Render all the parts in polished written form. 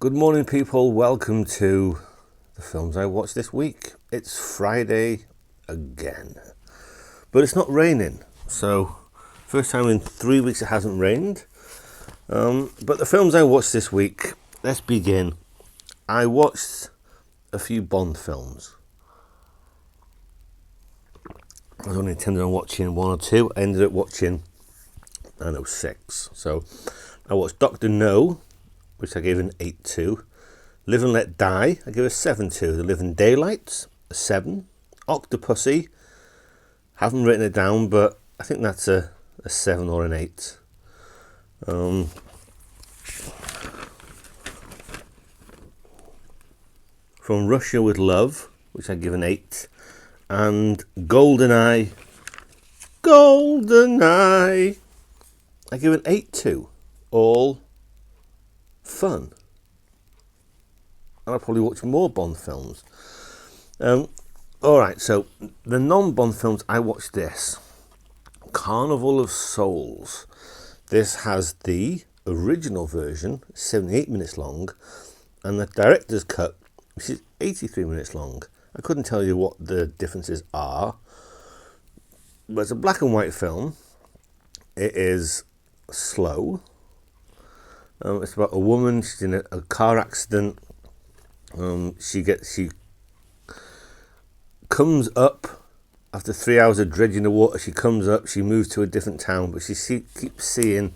Good morning, people. Welcome to the films I watched this week. It's Friday again, but it's not raining. So, first time in 3 weeks it hasn't rained. But the films I watched this week, let's begin. I watched a few Bond films. I was only intending on watching one or two. I ended up watching, 6. So, I watched Dr. No, which I gave an 8 to. Live and Let Die, I give a 7 to. The Living Daylights, a 7. Octopussy, haven't written it down, but I think that's a 7 or an 8. From Russia with Love, which I give an 8. And GoldenEye, I give an 8 to. All fun. And I'll probably watch more Bond films. Alright, so the non-Bond films, I watched this. Carnival of Souls. This has the original version, 78 minutes long, and the director's cut, which is 83 minutes long. I couldn't tell you what the differences are, but it's a black and white film. It is slow. It's about a woman. She's in a car accident. She comes up after 3 hours of dredging the water. She comes up. She moves to a different town, but she keeps seeing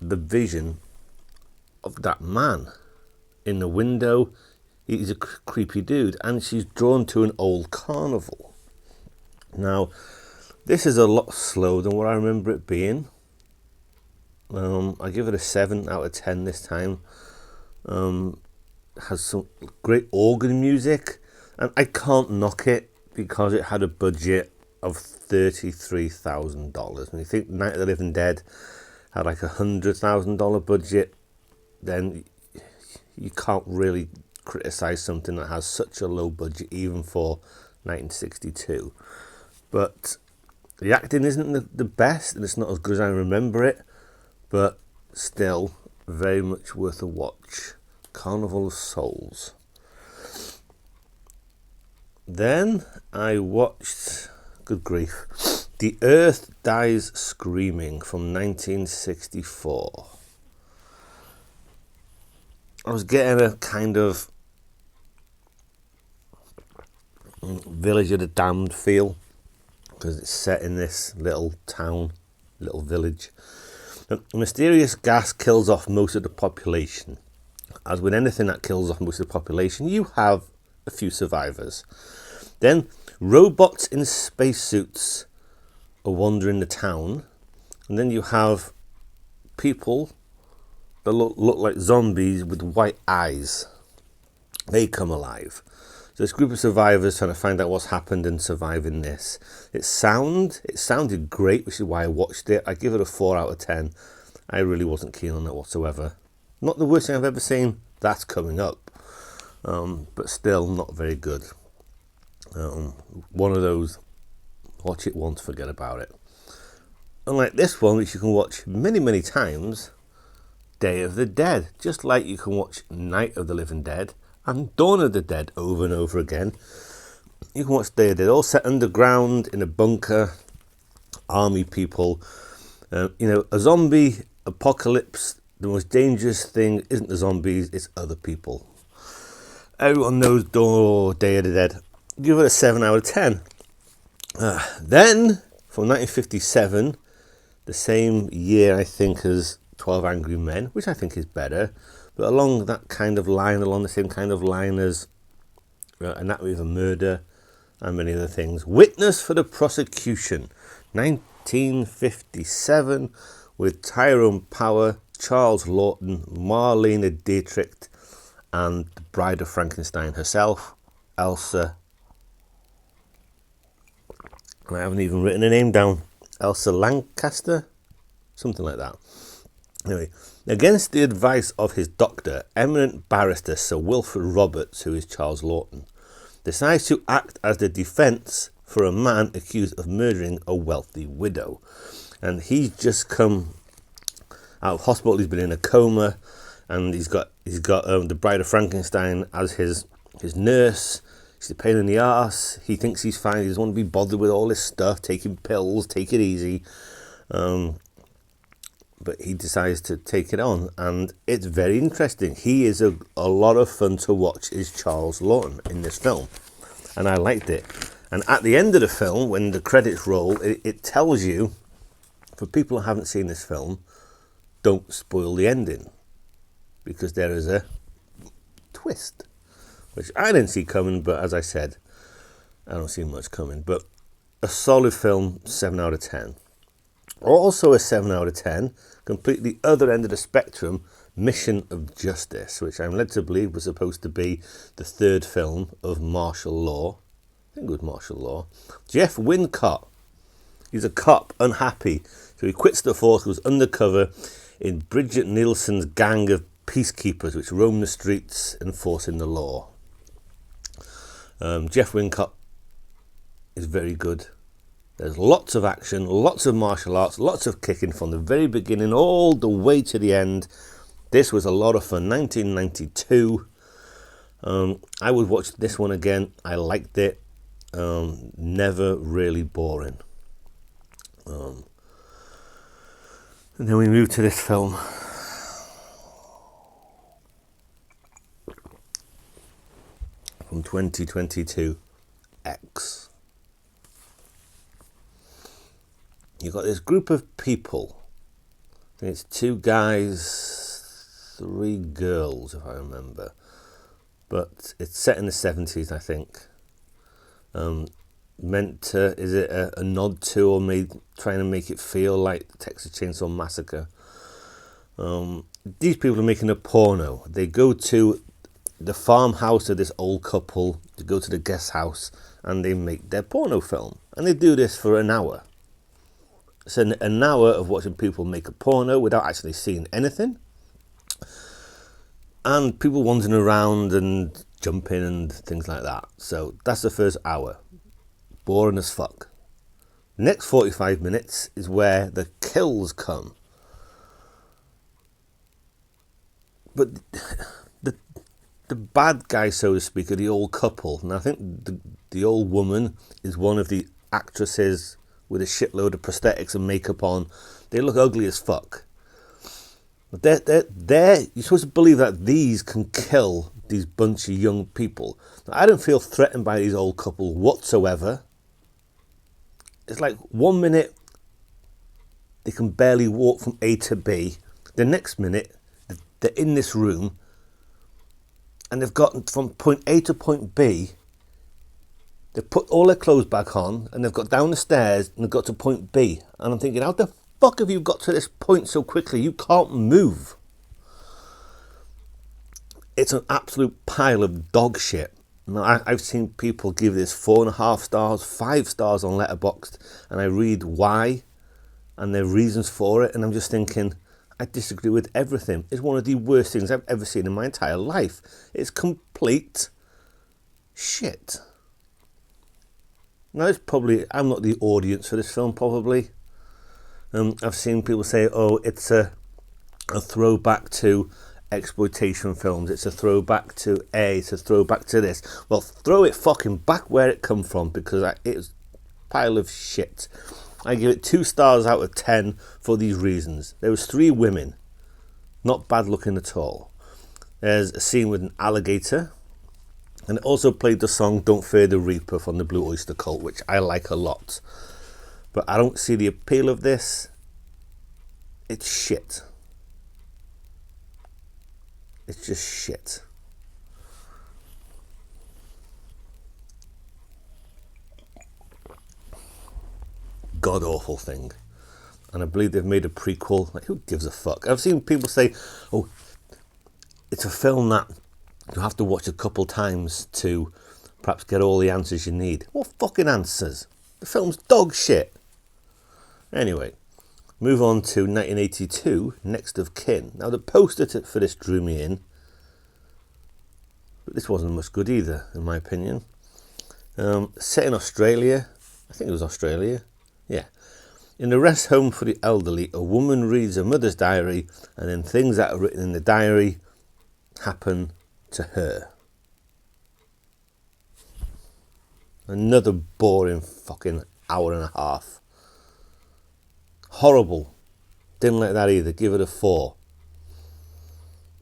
the vision of that man in the window. He's a creepy dude, and she's drawn to an old carnival. Now, this is a lot slower than what I remember it being. I give it a 7 out of 10 this time. Has some great organ music, and I can't knock it because it had a budget of $33,000. When you think Night of the Living Dead had like $100,000 budget, then you can't really criticize something that has such a low budget, even for 1962. But the acting isn't the best, and it's not as good as I remember it, but still very much worth a watch. Carnival of Souls. Then I watched, good grief, The Earth Dies Screaming from 1964. I was getting a kind of Village of the Damned feel, because it's set in this little town, little village. A mysterious gas kills off most of the population. As with anything that kills off most of the population, you have a few survivors. Then robots in spacesuits are wandering the town, and then you have people that look like zombies with white eyes. They come alive. So this group of survivors trying to find out what's happened and surviving this. It sounded great, which is why I watched it. I give it a 4 out of 10. I really wasn't keen on it whatsoever. Not the worst thing I've ever seen. That's coming up. But still not very good. One of those, watch it once, forget about it. Unlike this one, which you can watch many, many times, Day of the Dead. Just like you can watch Night of the Living Dead and Dawn of the Dead over and over again. You can watch Day of the Dead, all set underground in a bunker, army people. A zombie apocalypse. The most dangerous thing isn't the zombies, it's other people. Everyone knows Day of the Dead. Give it a 7 out of 10. Then, from 1957, the same year, I think, as 12 Angry Men, which I think is better, but along the same kind of line as Anatomy of a Murder and many other things. Witness for the Prosecution, 1957, with Tyrone Power, Charles Lawton, Marlene Dietrich, and the Bride of Frankenstein herself, Elsa. I haven't even written her name down. Elsa Lancaster? Something like that. Anyway, against the advice of his doctor, eminent barrister Sir Wilfred Roberts, who is Charles Lawton, decides to act as the defence for a man accused of murdering a wealthy widow. And he's just come out of hospital. He's been in a coma, and he's got the Bride of Frankenstein as his nurse. She's a pain in the arse. He thinks he's fine. He doesn't want to be bothered with all this stuff, taking pills, take it easy. But he decides to take it on, and it's very interesting. He is a lot of fun to watch, is Charles Laughton in this film, and I liked it. And at the end of the film, when the credits roll, it tells you, for people who haven't seen this film, don't spoil the ending, because there is a twist, which I didn't see coming, but as I said, I don't see much coming. But a solid film, 7 out of 10. Also a 7 out of 10, completely other end of the spectrum, Mission of Justice, which I'm led to believe was supposed to be the third film of martial law. I think it was martial law. Jeff Wincott. He's a cop, unhappy. So he quits the force, goes undercover in Bridget Nielsen's gang of peacekeepers which roam the streets enforcing the law. Jeff Wincott is very good. There's lots of action, lots of martial arts, lots of kicking from the very beginning all the way to the end. This was a lot of fun. 1992. I would watch this one again. I liked it. Never really boring. And then we move to this film. From 2022, X. You've got this group of people. I think it's 2 guys, 3 girls, if I remember. But it's set in the 70s, I think. Meant to, is it a nod to, or trying to make it feel like the Texas Chainsaw Massacre? These people are making a porno. They go to the farmhouse of this old couple, to go to the guest house, and they make their porno film. And they do this for an hour. It's an hour of watching people make a porno without actually seeing anything. And people wandering around and jumping and things like that. So that's the first hour. Boring as fuck. Next 45 minutes is where the kills come. But the bad guy, so to speak, are the old couple. And I think the old woman is one of the actresses with a shitload of prosthetics and makeup on. They look ugly as fuck. But you're supposed to believe that these can kill these bunch of young people. Now, I don't feel threatened by these old couple whatsoever. It's like 1 minute they can barely walk from A to B. The next minute they're in this room and they've gotten from point A to point B. They've put all their clothes back on and they've got down the stairs and they've got to point B. And I'm thinking, how the fuck have you got to this point so quickly? You can't move. It's an absolute pile of dog shit. Now, I've seen people give this 4.5 stars, 5 stars on Letterboxd, and I read why and their reasons for it, and I'm just thinking, I disagree with everything. It's one of the worst things I've ever seen in my entire life. It's complete shit. Now, I'm not the audience for this film, probably. I've seen people say, oh, it's a throwback to exploitation films. It's a throwback to it's a throwback to this. Well, throw it fucking back where it come from, because it's a pile of shit. I give it 2 stars out of 10 for these reasons. There was 3 women, not bad looking at all. There's a scene with an alligator, and it also played the song Don't Fear the Reaper from the Blue Oyster Cult, which I like a lot. But I don't see the appeal of this. It's shit. It's just shit. God awful thing. And I believe they've made a prequel. Like, who gives a fuck? I've seen people say, oh, it's a film that you have to watch a couple times to perhaps get all the answers you need. What fucking answers? The film's dog shit. Anyway, move on to 1982, Next of Kin. Now, the poster for this drew me in, but this wasn't much good either, in my opinion. Set in Australia. I think it was Australia. Yeah. In a rest home for the elderly, a woman reads her mother's diary, and then things that are written in the diary happen to her. Another boring fucking hour and a half. Horrible. Didn't like that either. Give it a 4.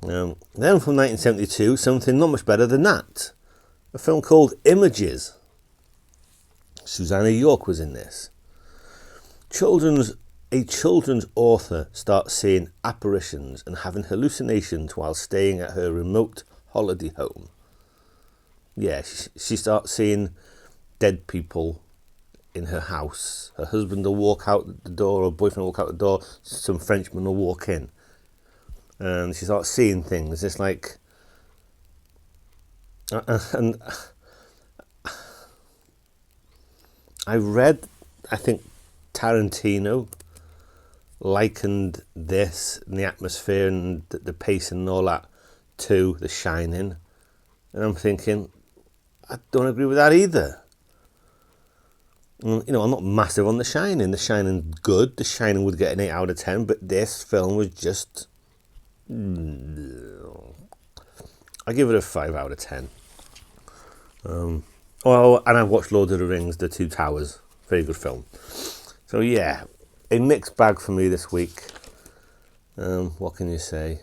Then from 1972, something not much better than that. A film called Images. Susanna York was in this. A children's author starts seeing apparitions and having hallucinations while staying at her remote holiday home. Yeah, she starts seeing dead people in her house. Her husband will walk out the door, or boyfriend will walk out the door, some Frenchman will walk in. And she starts seeing things. It's like... And I read, I think Tarantino likened this and the atmosphere and the pacing and all that to The Shining. And I'm thinking, I don't agree with that either. You know, I'm not massive on The Shining. The Shining's good. The Shining would get an 8 out of 10, but this film was just... I give it a 5 out of 10. Oh, and I've watched Lord of the Rings, The Two Towers. Very good film. So yeah, a mixed bag for me this week. What can you say?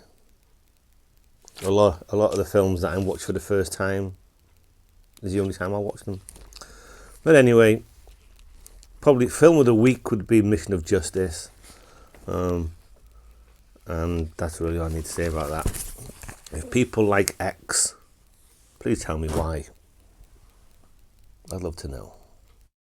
A lot of the films that I watch for the first time is the only time I watch them. But anyway, probably film of the week would be Mission of Justice. And that's really all I need to say about that. If people like X, please tell me why. I'd love to know.